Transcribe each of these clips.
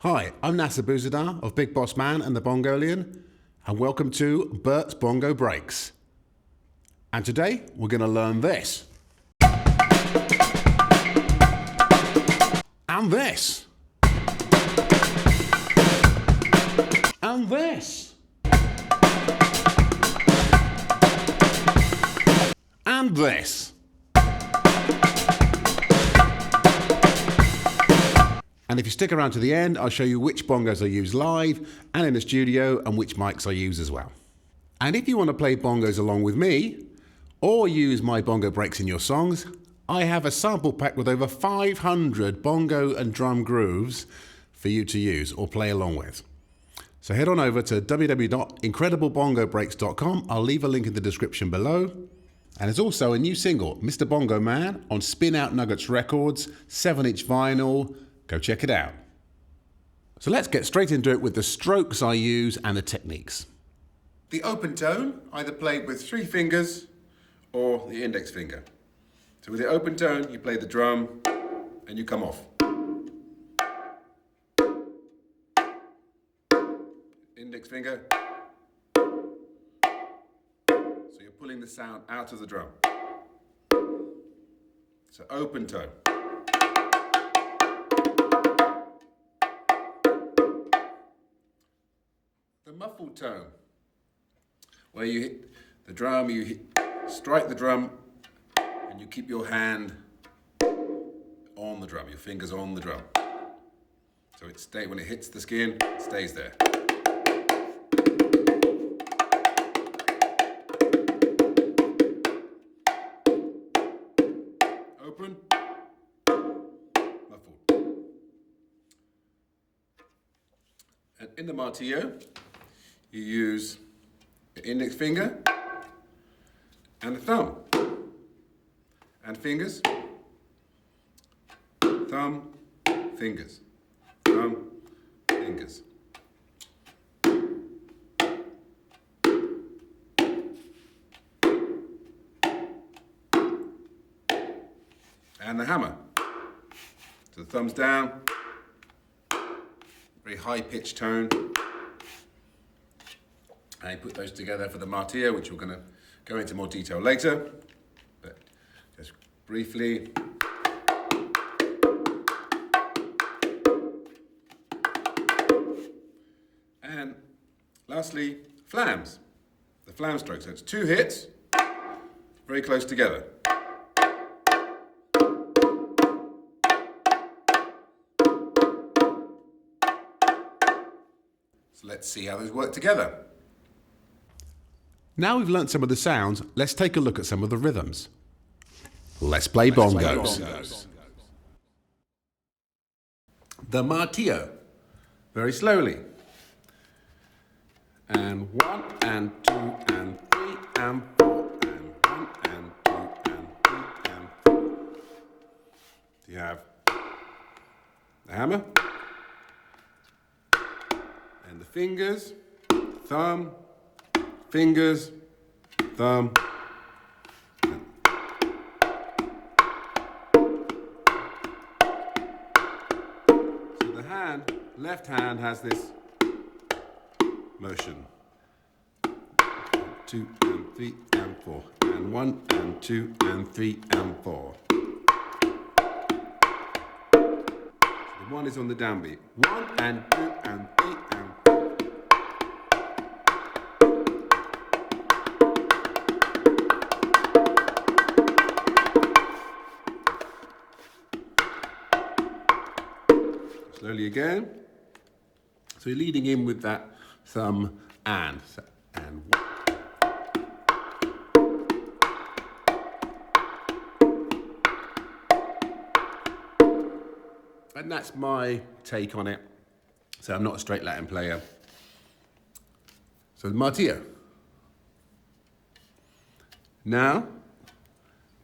Hi, I'm Nasser Bouzidar of Big Boss Man and the Bongolian, and welcome to Berts Bongo Breaks. And today we're going to learn this. And this. And this. And this. And if you stick around to the end, I'll show you which bongos I use live and in the studio and which mics I use as well. And if you want to play bongos along with me or use my bongo breaks in your songs, I have a sample pack with over 500 bongo and drum grooves for you to use or play along with. So head on over to www.incrediblebongobreaks.com. I'll leave a link in the description below. And there's also a new single, Mr. Bongo Man, on Spin Out Nuggets Records, 7-inch vinyl. Go check it out. So let's get straight into it with the strokes I use and the techniques. The open tone, either played with 3 fingers or the index finger. So with the open tone, you play the drum and you come off. Index finger. So you're pulling the sound out of the drum. So open tone. The muffled tone, where you hit the drum, strike the drum, and you keep your hand on the drum, your fingers on the drum. So when it hits the skin, it stays there. Open, muffled. And in the martillo, you use the index finger and the thumb. And fingers, thumb, fingers, thumb, fingers. And the hammer. So the thumbs down, very high pitched tone. I put those together for the martillo, which we're going to go into more detail later, but just briefly. And lastly, flams, the flam stroke. So it's 2 hits, very close together. So let's see how those work together. Now we've learnt some of the sounds, let's take a look at some of the rhythms. Let's play bongos. The martillo, very slowly. And 1 and 2 and 3 and 4 and 1 and 2 and 3 and 4. You have the hammer and the fingers, thumb, fingers, thumb. So the left hand has this motion. 2 and 3 and 4. And 1 and 2 and 3 and 4. So the 1 is on the downbeat. 1 and 2 and 3 and 4. Slowly again. So you're leading in with that thumb and 1. And that's my take on it. So I'm not a straight Latin player. So the martillo. Now,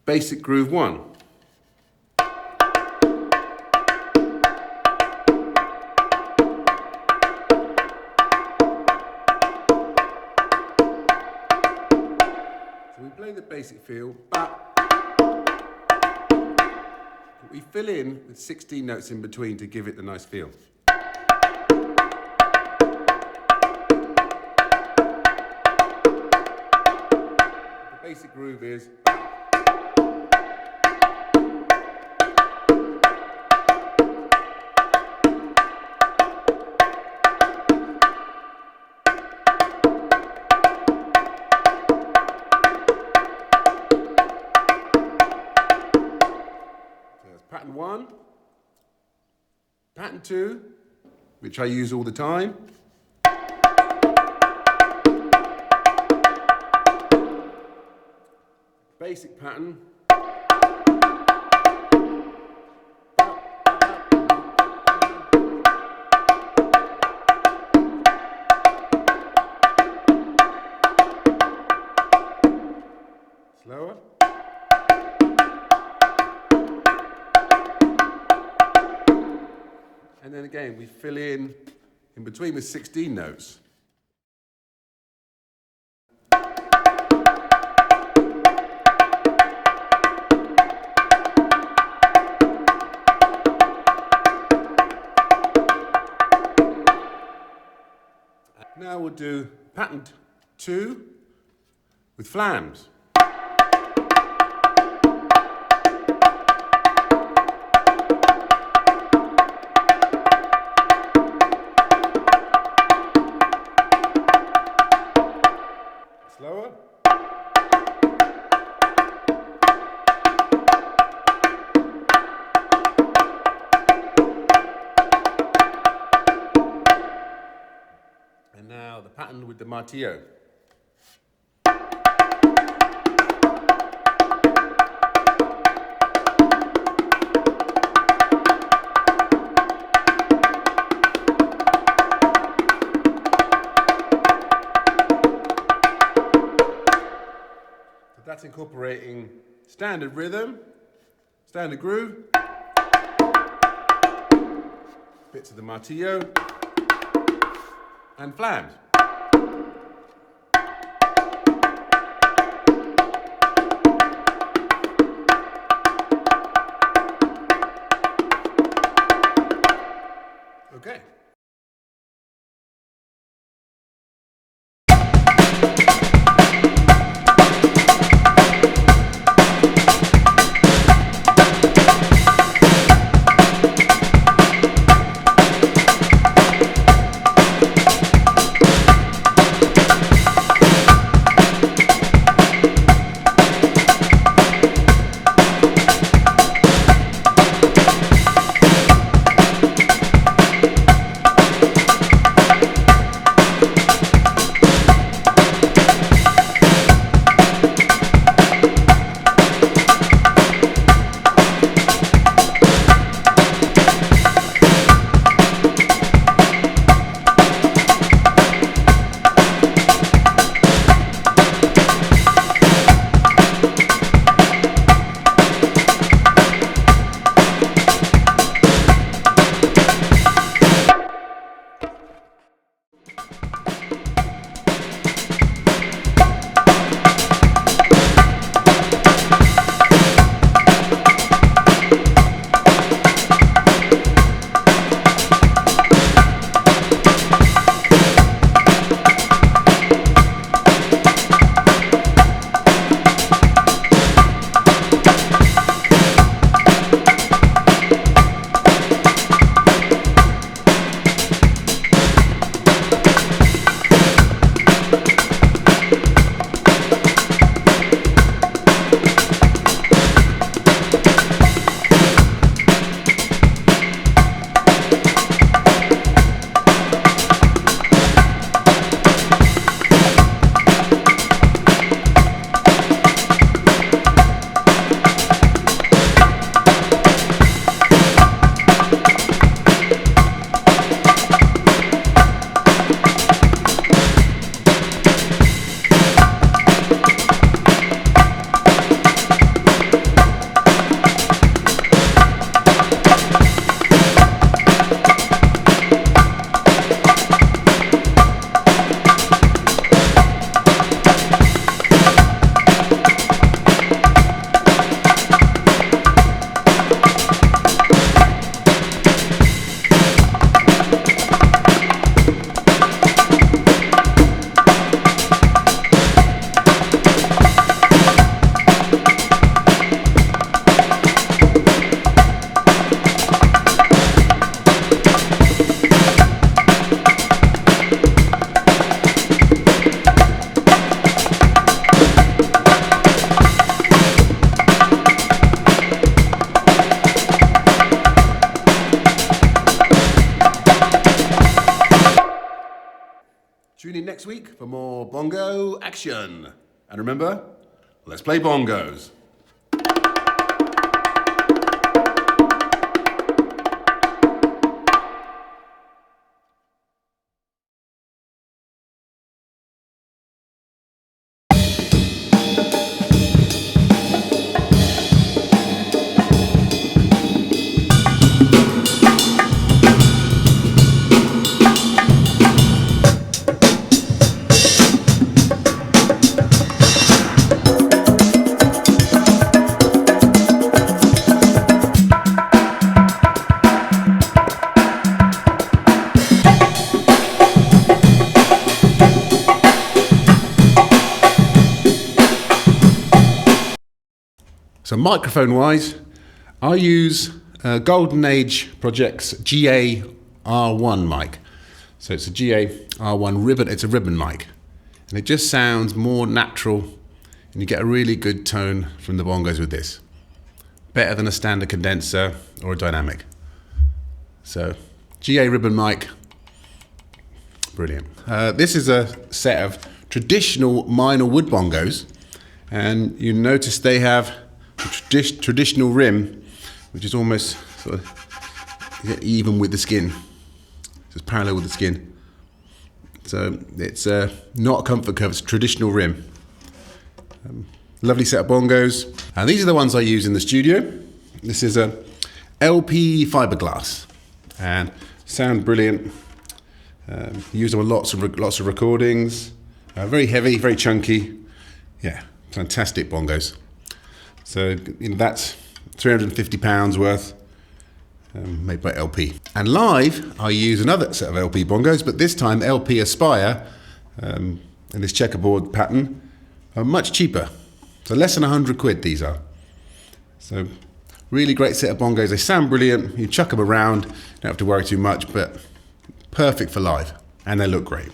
basic groove 1. Play the basic feel, but we fill in with 16 notes in between to give it the nice feel. basic groove is. Pattern 1, pattern 2, which I use all the time. Basic pattern. Slower. And then again, we fill in between with 16 notes. Now we'll do pattern 2 with flams. Slower. And now the pattern with the Martillo. That's incorporating standard rhythm, standard groove, bits of the Martillo, and flams. Okay. Tune in next week for more bongo action. And remember, let's play bongos. So microphone-wise, I use Golden Age Project's GA-R1 mic. So it's a GA-R1 ribbon, it's a ribbon mic. And it just sounds more natural and you get a really good tone from the bongos with this. Better than a standard condenser or a dynamic. So GA ribbon mic, brilliant. This is a set of traditional minor wood bongos. And you notice they have traditional rim, which is almost sort of even with the skin, just parallel with the skin. So it's not a comfort curve, it's a traditional rim. Lovely set of bongos, and these are the ones I use in the studio. This is a LP fiberglass, and sound brilliant. Use them on lots of recordings. Very heavy, very chunky. Yeah, fantastic bongos. So that's £350 worth, made by LP. And live, I use another set of LP bongos, but this time LP Aspire, in this checkerboard pattern, are much cheaper. So less than 100 quid these are. So really great set of bongos. They sound brilliant. You chuck them around, don't have to worry too much, but perfect for live. And they look great.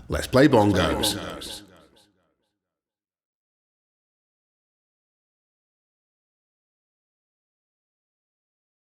Let's play bongos.